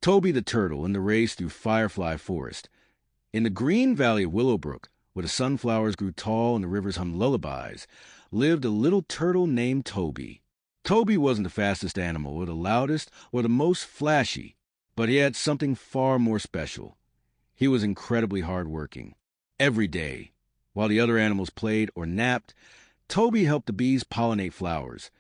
Toby the Turtle in the race through Firefly Forest. In the green valley of Willowbrook, where the sunflowers grew tall and the rivers hummed lullabies, lived a little turtle named Toby. Toby wasn't the fastest animal, or the loudest, or the most flashy, but he had something far more special. He was incredibly hardworking. Every day, while the other animals played or napped, Toby helped the bees pollinate flowers,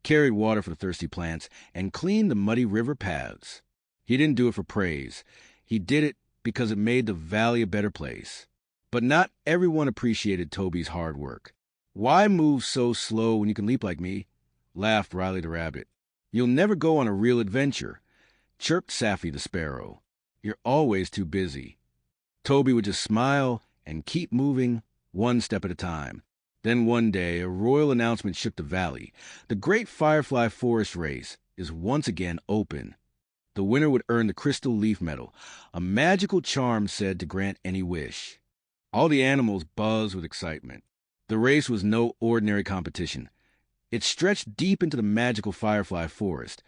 carried water for the thirsty plants, and cleaned the muddy river paths. He didn't do it for praise. He did it because it made the valley a better place. But not everyone appreciated Toby's hard work. "Why move so slow when you can leap like me?" laughed Riley the rabbit. "You'll never go on a real adventure," chirped Saffy the sparrow. "You're always too busy." Toby would just smile and keep moving, one step at a time. Then one day, a royal announcement shook the valley. The great Firefly Forest Race is once again open. The winner would earn the crystal leaf medal, a magical charm said to grant any wish. All the animals buzzed with excitement. The race was no ordinary competition. It stretched deep into the magical Firefly Forest,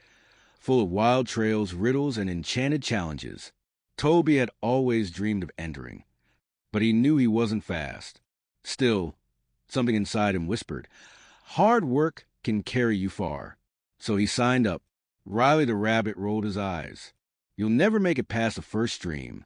full of wild trails, riddles, and enchanted challenges. Toby had always dreamed of entering, but he knew he wasn't fast. Still, something inside him whispered, "Hard work can carry you far." So he signed up. Riley the rabbit rolled his eyes. "You'll never make it past the first stream."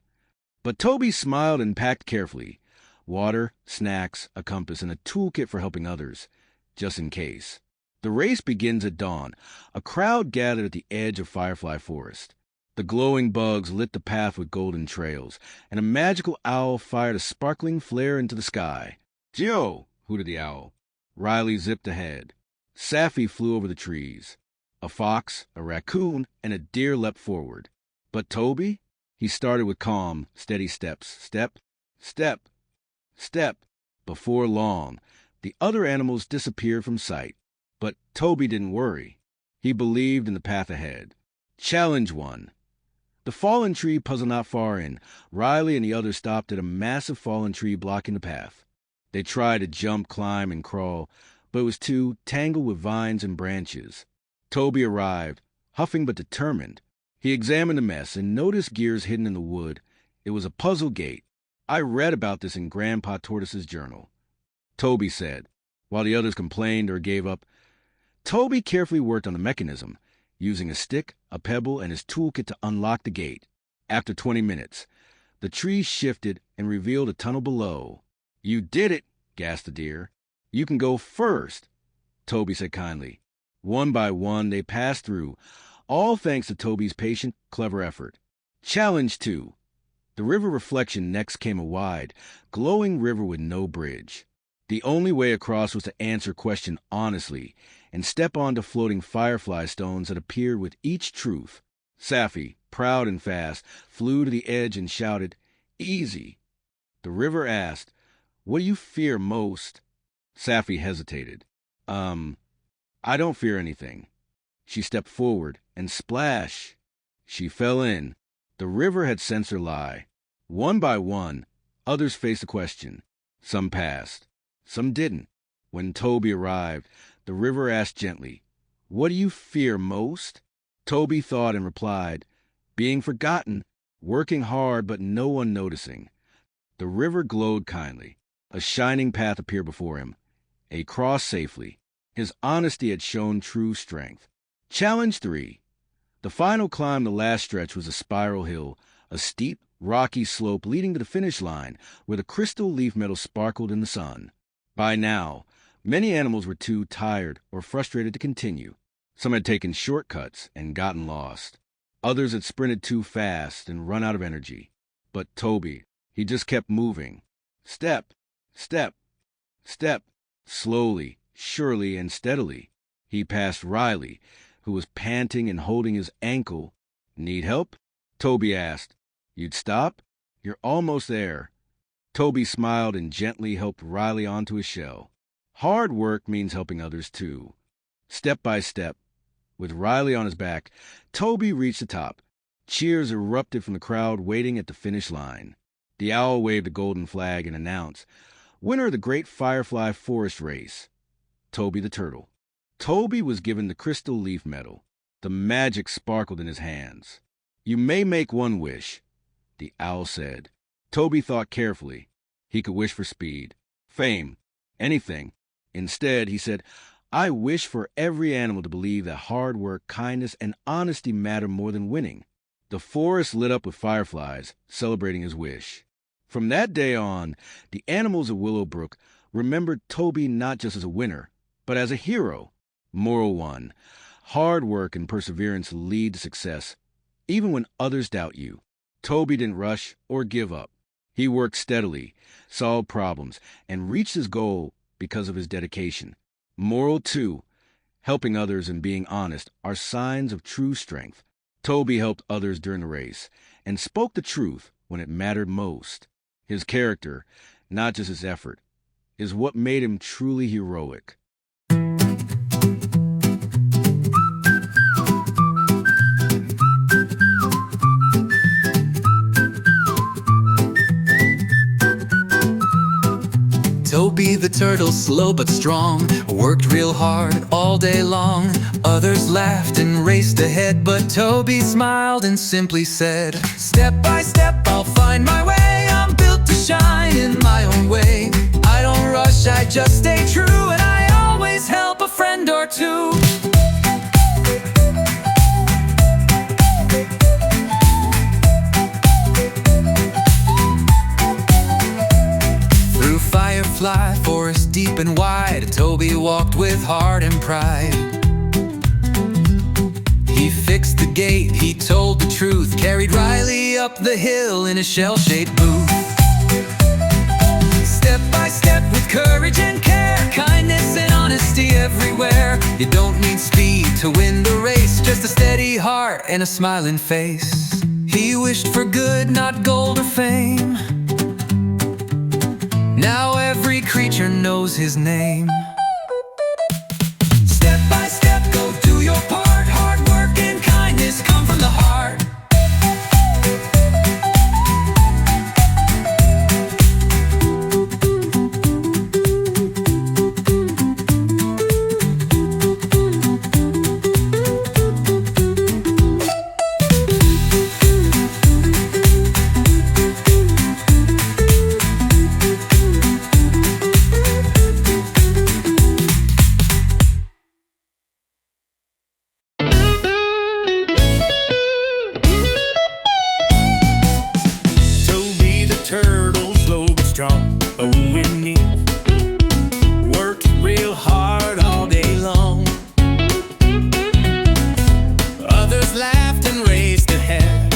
But Toby smiled and packed carefully. Water, snacks, a compass, and a toolkit for helping others, just in case. The race begins at dawn. A crowd gathered at the edge of Firefly Forest. The glowing bugs lit the path with golden trails, and a magical owl fired a sparkling flare into the sky. "Geo!" hooted the owl. Riley zipped ahead. Saffy flew over the trees. A fox, a raccoon, and a deer leapt forward. But Toby? He started with calm, steady steps. Step, step, step. Before long, the other animals disappeared from sight. But Toby didn't worry. He believed in the path ahead. Challenge 1. The fallen tree puzzle not far in. Riley and the others stopped at a massive fallen tree blocking the path. They tried to jump, climb, and crawl, but it was too tangled with vines and branches. Toby arrived, huffing but determined. He examined the mess and noticed gears hidden in the wood. It was a puzzle gate. "I read about this in Grandpa Tortoise's journal," Toby said, while the others complained or gave up. Toby carefully worked on the mechanism, using a stick, a pebble, and his toolkit to unlock the gate. After 20 minutes, the tree shifted and revealed a tunnel below. "You did it," gasped the deer. "You can go first," Toby said kindly. One by one, they passed through, all thanks to Toby's patient, clever effort. Challenge 2. The river reflection next came a wide, glowing river with no bridge. The only way across was to answer question honestly and step onto floating firefly stones that appeared with each truth. Saffy, proud and fast, flew to the edge and shouted, "Easy." The river asked, "What do you fear most?" Saffy hesitated. I don't fear anything." She stepped forward, and splash! She fell in. The river had sensed her lie. One by one, others faced the question. Some passed. Some didn't. When Toby arrived, the river asked gently, "What do you fear most?" Toby thought and replied, "Being forgotten, working hard but no one noticing." The river glowed kindly. A shining path appeared before him. A cross safely. His honesty had shown true strength. Challenge 3. The final climb, the last stretch, was a spiral hill, a steep, rocky slope leading to the finish line, where the crystal leaf medal sparkled in the sun. By now, many animals were too tired or frustrated to continue. Some had taken shortcuts and gotten lost. Others had sprinted too fast and run out of energy. But Toby, he just kept moving. Step, step, step, slowly, surely, and steadily. He passed Riley, who was panting and holding his ankle. "Need help?" Toby asked. "You'd stop? You're almost there." Toby smiled and gently helped Riley onto his shell. Hard work means helping others too. Step by step, with Riley on his back, Toby reached the top. Cheers erupted from the crowd waiting at the finish line. The owl waved a golden flag and announced, "Winner of the great Firefly Forest Race, Toby the Turtle." Toby was given the crystal leaf medal. The magic sparkled in his hands. "You may make one wish," the owl said. Toby thought carefully. He could wish for speed, fame, anything. Instead, he said, "I wish for every animal to believe that hard work, kindness, and honesty matter more than winning." The forest lit up with fireflies, celebrating his wish. From that day on, the animals of Willowbrook remembered Toby not just as a winner, but as a hero. Moral 1. Hard work and perseverance lead to success, even when others doubt you. Toby didn't rush or give up. He worked steadily, solved problems, and reached his goal because of his dedication. Moral 2. Helping others and being honest are signs of true strength. Toby helped others during the race and spoke the truth when it mattered most. His character, not just his effort, is what made him truly heroic. Toby the Turtle, slow but strong, worked real hard all day long. Others laughed and raced ahead, but Toby smiled and simply said, "Step by step I'll find my way. I'm built to shine in my own way. I don't rush, I just stay true, and I always help a friend or two." Firefly Forest deep and wide, Toby walked with heart and pride. He fixed the gate, he told the truth, carried Riley up the hill in a shell-shaped booth. Step by step with courage and care, kindness and honesty everywhere. You don't need speed to win the race, just a steady heart and a smiling face. He wished for good, not gold or fame. Now every creature knows his name. Step by step, go do your part. Hard work and kindness come from the heart. Turtle, slow but strong, but winning. Worked real hard all day long. Others laughed and raised ahead,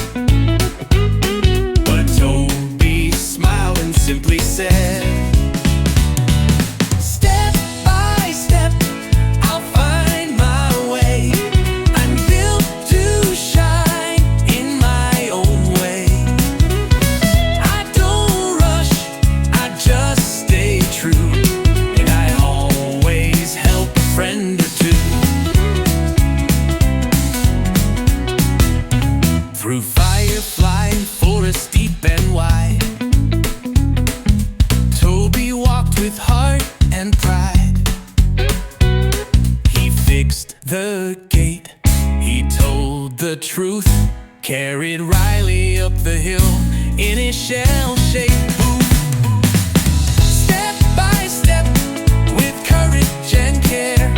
but Toby smiled and simply said, "Step by step, I'll find my way. I'm built to shine in my own way. Through Firefly Forest deep and wide, Toby walked with heart and pride. He fixed the gate, he told the truth, carried Riley up the hill in his shell-shaped booth. Step by step with courage and care,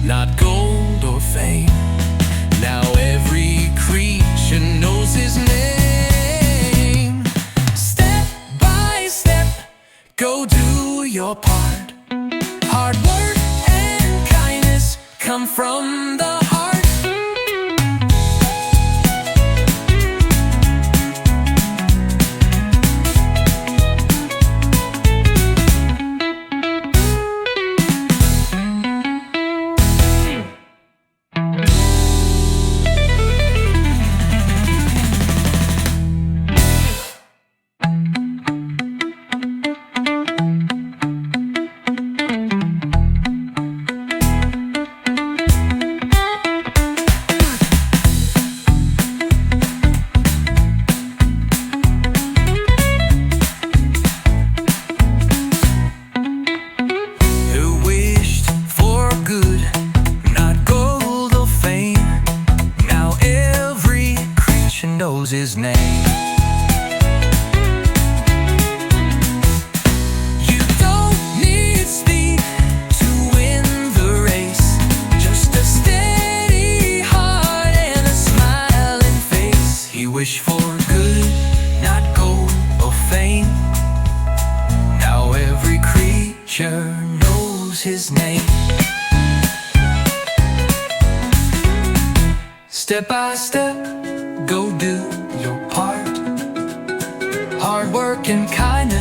not gold or fame. Now every creature knows his name. knows his name. You don't need speed to win the race, just a steady heart and a smiling face. He wished for good, not gold or fame. Now every creature knows his name. Step by step, go do your part. Hard work and kindness